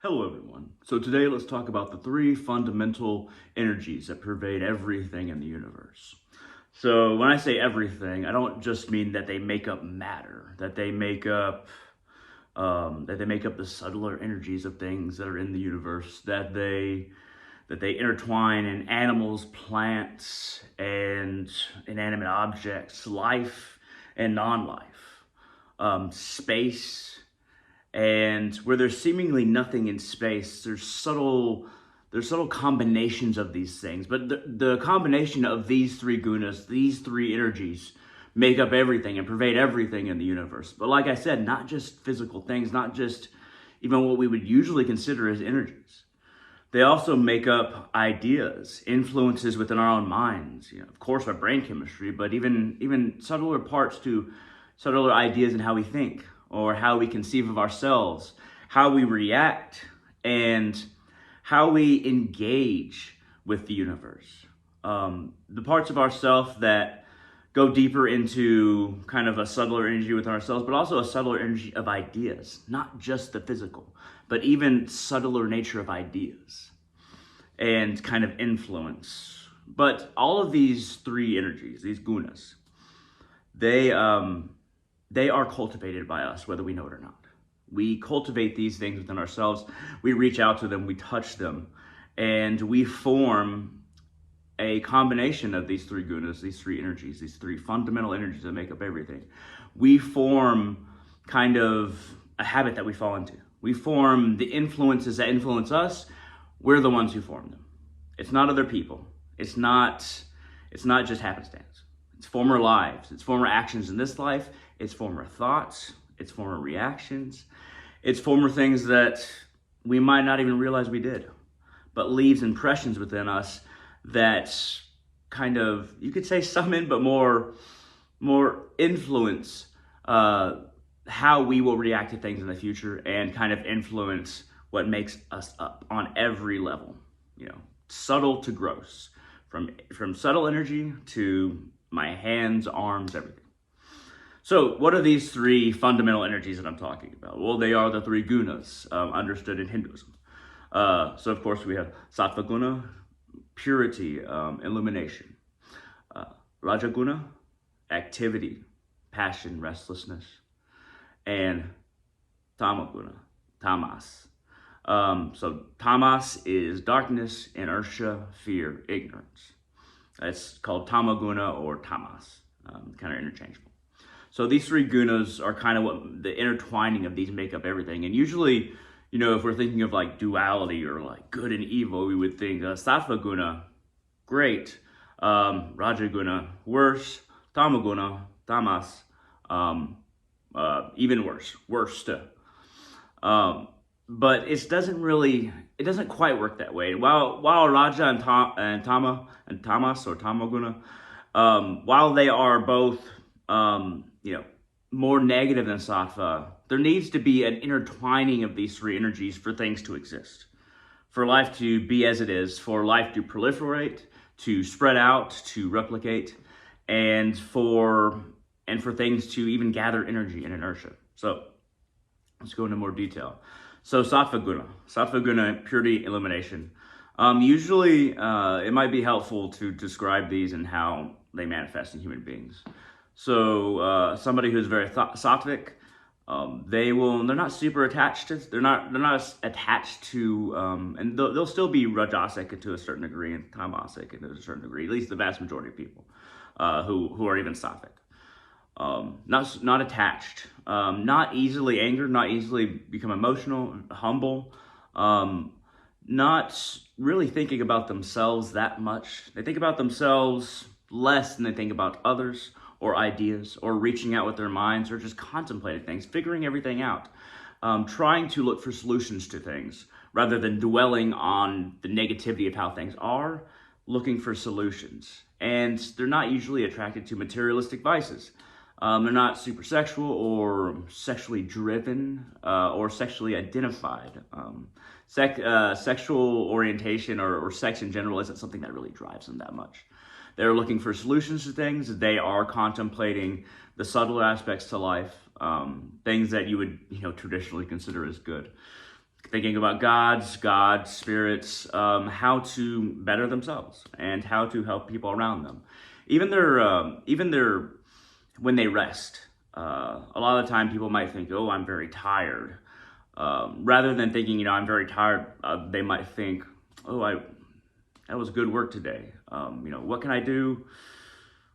Hello everyone. So today let's talk about the three fundamental energies that pervade everything in the universe. So when I say everything, I don't just mean that they make up matter, that they make up the subtler energies of things that are in the universe, that they intertwine in animals, plants, and inanimate objects, life and non-life, space. And where there's seemingly nothing in space, there's subtle combinations of these things. But the combination of these three gunas, these three energies, make up everything and pervade everything in the universe. But like I said, not just physical things, not just even what we would usually consider as energies. They also make up ideas, influences within our own minds. Of course, our brain chemistry, but even subtler parts to subtler ideas in how we think, or how we conceive of ourselves, how we react, and how we engage with the universe. The parts of ourself that go deeper into kind of a subtler energy within ourselves, but also a subtler energy of ideas, not just the physical, but even subtler nature of ideas and kind of influence. But all of these three energies, these gunas, they are cultivated by us, whether we know it or not. We cultivate these things within ourselves. We reach out to them, we touch them, and we form a combination of these three gunas, these three energies, these three fundamental energies that make up everything. We form kind of a habit that we fall into. We form the influences that influence us. We're the ones who form them. It's not other people. It's not just happenstance. It's former lives. It's former actions in this life. It's former thoughts. It's former reactions. It's former things that we might not even realize we did, but leaves impressions within us that kind of, you could say summon, but more influence how we will react to things in the future, and kind of influence what makes us up on every level, subtle to gross, from subtle energy to my hands, arms, everything. So what are these three fundamental energies that I'm talking about? Well, they are the three gunas, understood in Hinduism. So of course we have Sattva guna, purity, illumination. Raja guna, activity, passion, restlessness. And Tama guna, tamas. So tamas is darkness, inertia, fear, ignorance. It's called tama guna or tamas, kind of interchangeable. So these three gunas are kind of what the intertwining of these make up everything. And usually, if we're thinking of like duality or like good and evil, we would think Sattva guna, great, Raja guna, worse, Tama guna, tamas, even worse, worst. But it doesn't quite work that way. While Raja and Tamas or Tama guna, while they are both more negative than Sattva, there needs to be an intertwining of these three energies for things to exist, for life to be as it is, for life to proliferate, to spread out, to replicate, and for things to even gather energy and inertia. So let's go into more detail. So Sattva guna, purity, illumination. Usually it might be helpful to describe these and how they manifest in human beings. So somebody who's very sattvic, they're not super attached to, they're not attached to, and they'll still be rajasic to a certain degree and tamasic to a certain degree, at least the vast majority of people who are even sattvic. Not attached, not easily angered, not easily become emotional, humble, not really thinking about themselves that much. They think about themselves less than they think about others or ideas, or reaching out with their minds, or just contemplating things, figuring everything out, trying to look for solutions to things rather than dwelling on the negativity of how things are, looking for solutions. And they're not usually attracted to materialistic vices. They're not super sexual or sexually driven or sexually identified. Sexual orientation or sex in general isn't something that really drives them that much. They're looking for solutions to things. They are contemplating the subtle aspects to life, things that you would traditionally consider as good. thinking about gods, spirits, how to better themselves and how to help people around them. Even their when they rest. A lot of the time people might think, oh, I'm very tired. Rather than thinking, I'm very tired, they might think, oh, that was good work today. What can I do?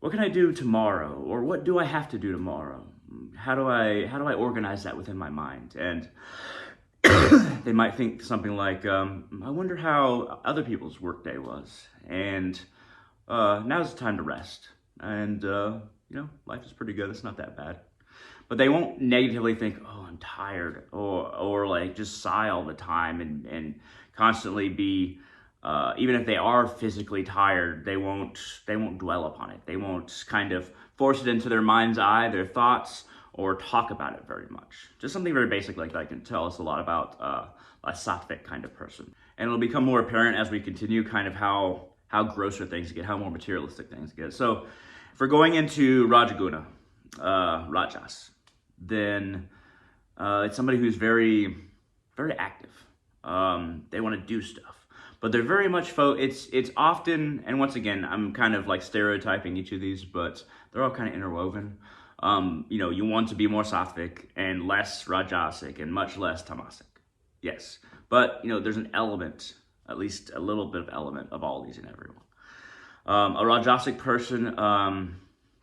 What can I do tomorrow? Or what do I have to do tomorrow? How do I organize that within my mind? And they might think something like, I wonder how other people's workday was. And now's the time to rest. And, life is pretty good. It's not that bad. But they won't negatively think, oh, I'm tired, or like just sigh all the time and constantly be, even if they are physically tired, they won't dwell upon it. They won't kind of force it into their mind's eye, their thoughts, or talk about it very much. Just something very basic like that can tell us a lot about a sattvic kind of person. And it'll become more apparent as we continue kind of how grosser things get, how more materialistic things get. So if we're going into Rajaguna, Rajas, then it's somebody who's very, very active. They want to do stuff, but they're very much it's often, and once again, I'm kind of like stereotyping each of these, but they're all kind of interwoven. You want to be more sattvic and less rajasic and much less tamasic. Yes, but there's an element, at least a little bit of element of all these in everyone. A rajasic person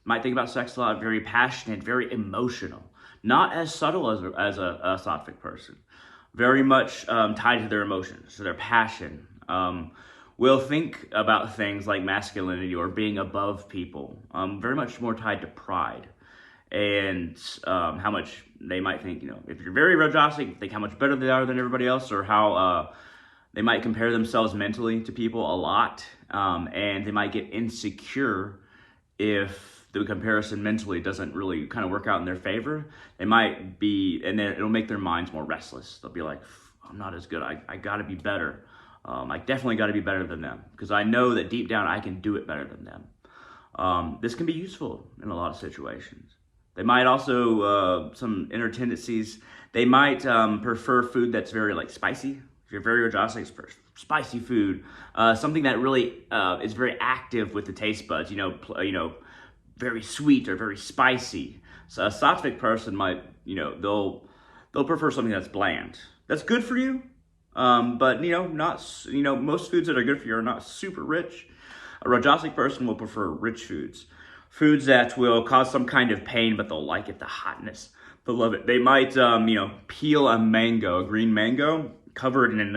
might think about sex a lot, very passionate, very emotional, not as subtle as a sattvic person, very much tied to their emotions, to their passion. Will think about things like masculinity or being above people, very much more tied to pride. And how much they might think, if you're very rajasic, think how much better they are than everybody else, or how they might compare themselves mentally to people a lot, and they might get insecure if the comparison mentally doesn't really kind of work out in their favor. They might be, and then it'll make their minds more restless. They'll be like, I'm not as good, I gotta be better. I definitely gotta be better than them, because I know that deep down I can do it better than them. This can be useful in a lot of situations. They might also, some inner tendencies, they might prefer food that's very spicy. If you're very rajasic, spicy food, something that really is very active with the taste buds, very sweet or very spicy. So a sattvic person might, they'll prefer something that's bland. That's good for you, but not, most foods that are good for you are not super rich. A rajasic person will prefer rich foods. Foods that will cause some kind of pain, but they'll like it, the hotness. They'll love it. They might, peel a mango, a green mango, cover it in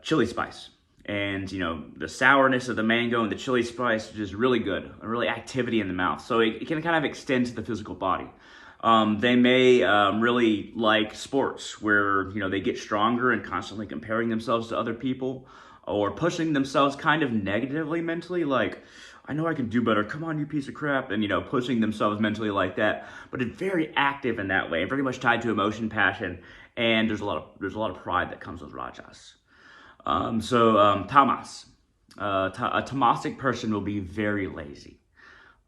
chili spice. And, the sourness of the mango and the chili spice is just really good, really activity in the mouth. So it can kind of extend to the physical body. They may really like sports where, they get stronger and constantly comparing themselves to other people, or pushing themselves kind of negatively mentally, like, I know I can do better. Come on, you piece of crap. And, pushing themselves mentally like that. But it's very active in that way, and very much tied to emotion, passion, and there's a lot of pride that comes with Rajas. Tamas. A tamasic person will be very lazy.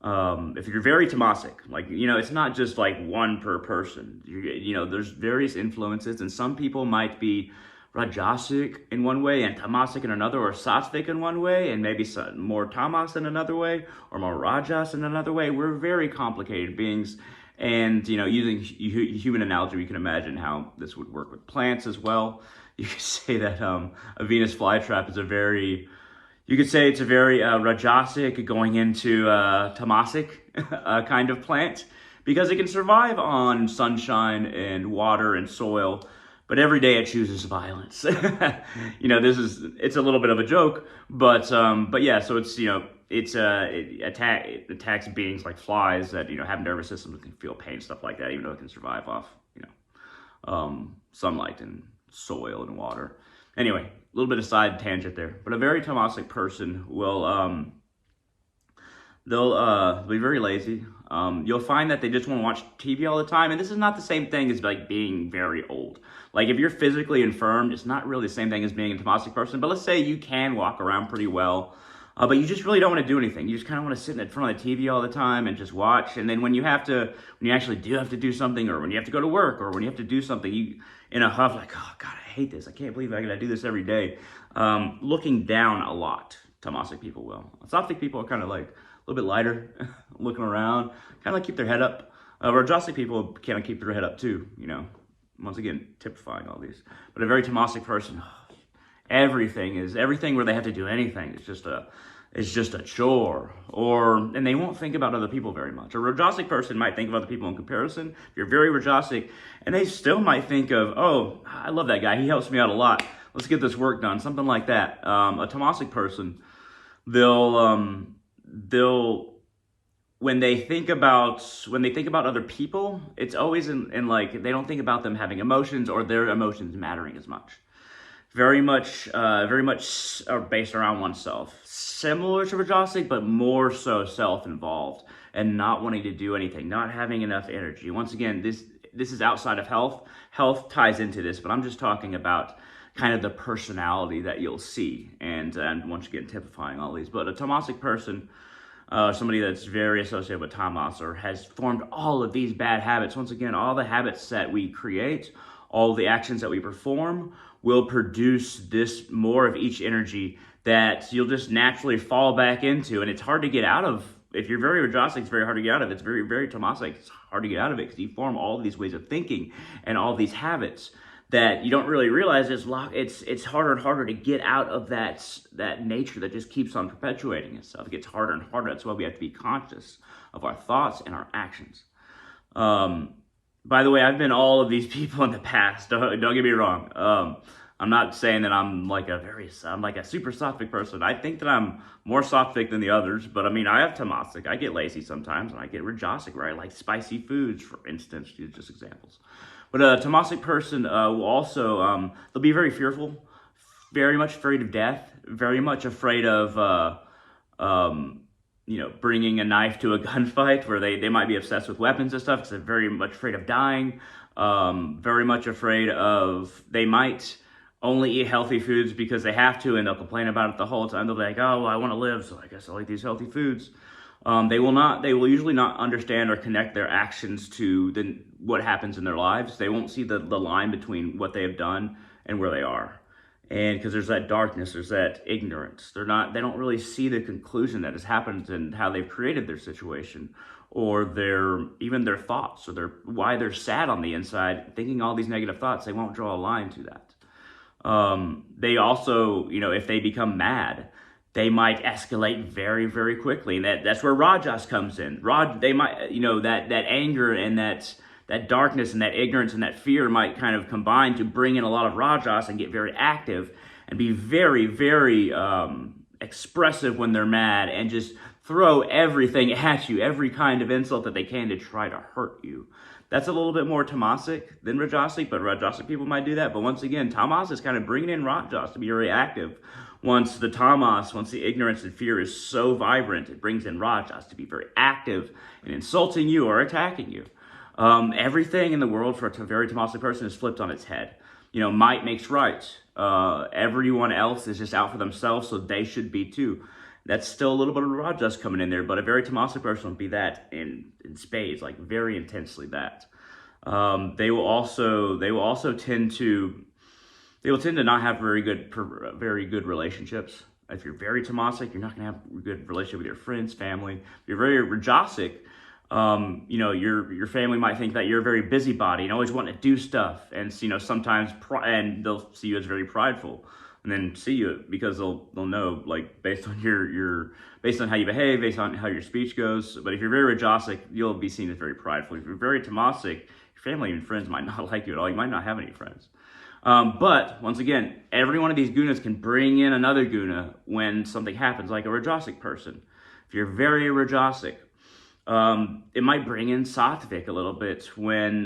If you're very tamasic, it's not just like one per person. There's various influences, and some people might be rajasic in one way and tamasic in another, or sattvic in one way and maybe more tamas in another way, or more rajas in another way. We're very complicated beings, and using human analogy, we can imagine how this would work with plants as well. You could say that a Venus flytrap is a very rajasic going into tamasic kind of plant, because it can survive on sunshine and water and soil. But every day it chooses violence. It's a little bit of a joke, but yeah. So it attacks beings like flies that have nervous systems, can feel pain, stuff like that. Even though it can survive off sunlight and soil and water. Anyway, a little bit of side tangent there. But a very tamasic person will they'll be very lazy. You'll find that they just want to watch TV all the time, and this is not the same thing as being very old. Like if you're physically infirmed, it's not really the same thing as being a tamasic person. But let's say you can walk around pretty well. But you just really don't want to do anything. You just kind of want to sit in front of the TV all the time and just watch. And then when you actually do have to do something, or when you have to go to work, or when you have to do something, you in a huff, like, oh God, I hate this. I can't believe I gotta do this every day. Looking down a lot, Tamasic people will. Sattvic people are kind of like a little bit lighter, looking around, kind of like keep their head up. Rajasic people kind of keep their head up too, you know. Once again, typifying all these. But a very Tamasic person, everything where they have to do anything. It's just a chore, and they won't think about other people very much. A Rajasic person might think of other people in comparison. If you're very Rajasic, and they still might think of, oh, I love that guy. He helps me out a lot. Let's get this work done. Something like that. A Tamasic person, they'll when they think about other people, it's always in like, they don't think about them having emotions or their emotions mattering as much. Very much are based around oneself. Similar to Rajasic, but more so self-involved and not wanting to do anything, not having enough energy. Once again, this is outside of health. Health ties into this, but I'm just talking about kind of the personality that you'll see. And once again, typifying all these. But a Tamasic person, somebody that's very associated with Tamas or has formed all of these bad habits. Once again, all the habits that we create, all the actions that we perform will produce this more of each energy that you'll just naturally fall back into. And it's hard to get out of. If you're very Rajasic, it's very hard to get out of. It's very, very Tamasic, it's hard to get out of it because you form all of these ways of thinking and all these habits that you don't really realize it's harder and harder to get out of that nature that just keeps on perpetuating itself. It gets harder and harder. That's why we have to be conscious of our thoughts and our actions. By the way, I've been all of these people in the past. Don't get me wrong. I'm not saying that I'm like a super Sattvic person. I think that I'm more Sattvic than the others, but I mean, I have Tamasic. I get lazy sometimes, and I get Rajasic, where I like spicy foods, for instance, just examples. But a Tamasic person will also, they'll be very fearful, very much afraid of death, very much afraid of, bringing a knife to a gunfight, where they might be obsessed with weapons and stuff because they're very much afraid of dying, very much afraid of, they might only eat healthy foods because they have to, and they'll complain about it the whole time. They'll be like, oh, well, I want to live, so I guess I'll eat these healthy foods. They will usually not understand or connect their actions to what happens in their lives. They won't see the line between what they have done and where they are. And because there's that darkness, there's that ignorance. They don't really see the conclusion that has happened and how they've created their situation, or even their thoughts, or why they're sad on the inside, thinking all these negative thoughts. They won't draw a line to that. They also, if they become mad, they might escalate very, very quickly. And that's where Rajas comes in. They might, that anger and that darkness and that ignorance and that fear might kind of combine to bring in a lot of Rajas and get very active and be very, very expressive when they're mad and just throw everything at you, every kind of insult that they can to try to hurt you. That's a little bit more Tamasic than Rajasic, but Rajasic people might do that. But once again, Tamas is kind of bringing in Rajas to be very active. Once the ignorance and fear is so vibrant, it brings in Rajas to be very active in insulting you or attacking you. Everything in the world for a very Tamasic person is flipped on its head. Might makes right. Everyone else is just out for themselves, so they should be too. That's still a little bit of Rajas coming in there, but a very Tamasic person would be that in spades, like very intensely that. They will also tend to not have very good relationships. If you're very Tamasic, you're not going to have a good relationship with your friends, family. If you're very Rajasic, your family might think that you're a very busybody and always want to do stuff, and sometimes and they'll see you as very prideful, and then see you because they'll know, like, based on based on how you behave, based on how your speech goes. But if you're very Rajasic, you'll be seen as very prideful. If you're very Tamasic, your family and friends might not like you at all. You might not have any friends. But once again, every one of these gunas can bring in another guna when something happens, like a Rajasic person. If you're very Rajasic, it might bring in Sattvic a little bit when,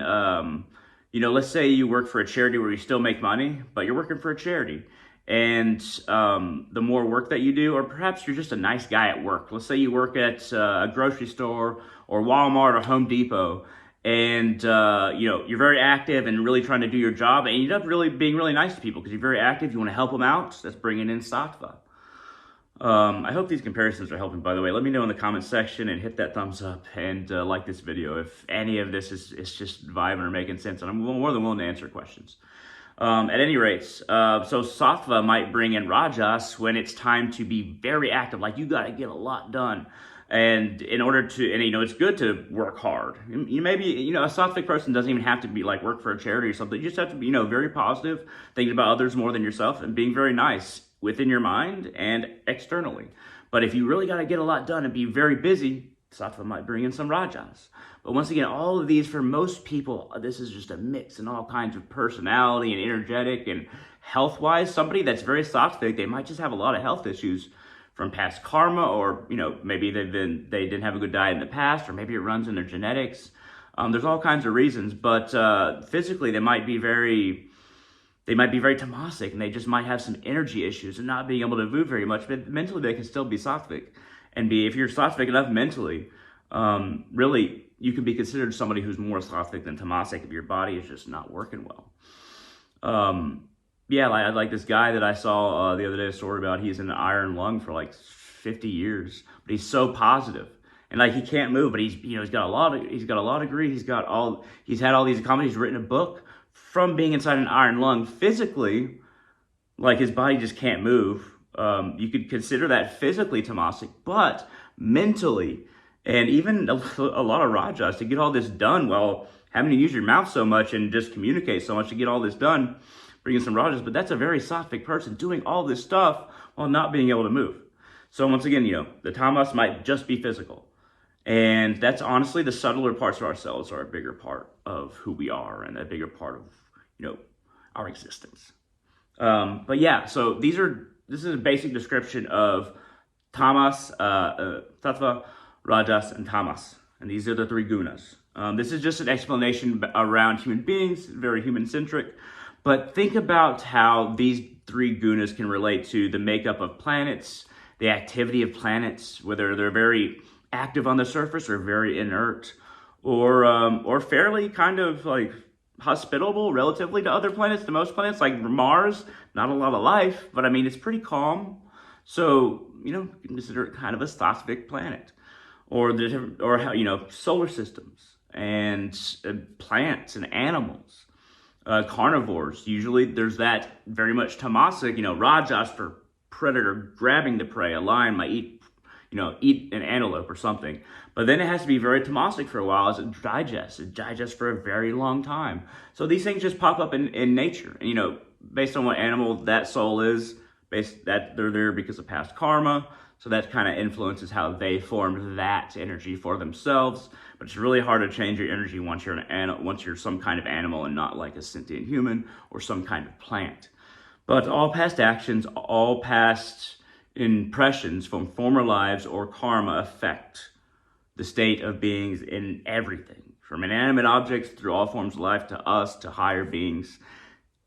let's say you work for a charity where you still make money, but you're working for a charity. And the more work that you do, or perhaps you're just a nice guy at work. Let's say you work at a grocery store or Walmart or Home Depot, and you're very active and really trying to do your job, and you end up really being really nice to people because you're very active. You want to help them out. That's bringing in Sattva. I hope these comparisons are helping, by the way. Let me know in the comments section and hit that thumbs up and like this video if any of this is just vibing or making sense. And I'm more than willing to answer questions. At any rate, so Sattva might bring in Rajas when it's time to be very active, like you got to get a lot done. And in order to, and it's good to work hard. You maybe, a Sattvic person doesn't even have to be like work for a charity or something. You just have to be, very positive, thinking about others more than yourself, and being very nice within your mind and externally. But if you really got to get a lot done and be very busy, Sattva might bring in some Rajas. But once again, all of these, for most people, this is just a mix in all kinds of personality and energetic and health-wise. Somebody that's very Sattvic, they might just have a lot of health issues from past karma, or, maybe they didn't have a good diet in the past, or maybe it runs in their genetics. There's all kinds of reasons, but physically they might be very tamasic, and they just might have some energy issues and not being able to move very much, but mentally they can still be Sattvic. And if you're Sattvic enough mentally, really, you can be considered somebody who's more Sattvic than Tamasic if your body is just not working well. I like this guy that I saw the other day, a story about. He's in an iron lung for like 50 years, but he's so positive. And like he can't move, but he's got a law degree. He's had all these accomplishments. He's written a book from being inside an iron lung. Physically, like his body just can't move. You could consider that physically Tamasic, but mentally, and even a lot of Rajas, to get all this done while having to use your mouth so much and just communicate so much to get all this done, bringing some Rajas. But that's a very Sattvic person doing all this stuff while not being able to move. So once again, the Tamas might just be physical. And that's honestly, the subtler parts of ourselves are a bigger part of who we are and a bigger part of, our existence. But yeah, so this is a basic description of Tamas, Sattva, Rajas, and Tamas. And these are the three Gunas. This is just an explanation around human beings, very human-centric. But think about how these three Gunas can relate to the makeup of planets, the activity of planets, whether they're very active on the surface or very inert, or fairly kind of like hospitable relatively to other planets, to most planets. Like Mars, not a lot of life, but I mean, it's pretty calm. So, you can consider it kind of a Sattvic planet. Or solar systems and plants and animals, carnivores. Usually there's that very much Tamasic, Rajas for predator, grabbing the prey. A lion might eat an antelope or something. But then it has to be very Tamasic for a while as it digests for a very long time. So these things just pop up in nature. And, based on what animal that soul is, that they're there because of past karma. So that kind of influences how they formed that energy for themselves. But it's really hard to change your energy once you're some kind of animal and not like a sentient human or some kind of plant. But all past actions, all past impressions from former lives or karma affect the state of beings in everything, from inanimate objects through all forms of life to us to higher beings,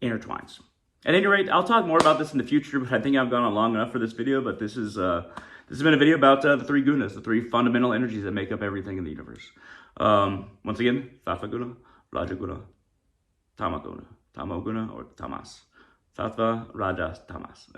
intertwines. At any rate, I'll talk more about this in the future, but I think I've gone on long enough for this video. But this has been a video about the three Gunas, the three fundamental energies that make up everything in the universe. Once again, Sattva Guna, Raja Guna, Tama Guna, Tamo Guna, or Tamas. Sattva, Rajas, Tamas.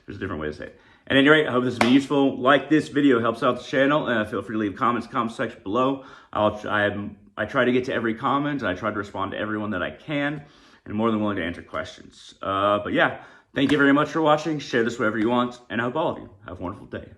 There's a different way to say it. At any rate, I hope this has been useful. Like this video, helps out the channel. Feel free to leave comments in the comment section below. I try to get to every comment, and I try to respond to everyone that I can. And more than willing to answer questions. But yeah, thank you very much for watching. Share this wherever you want, and I hope all of you have a wonderful day.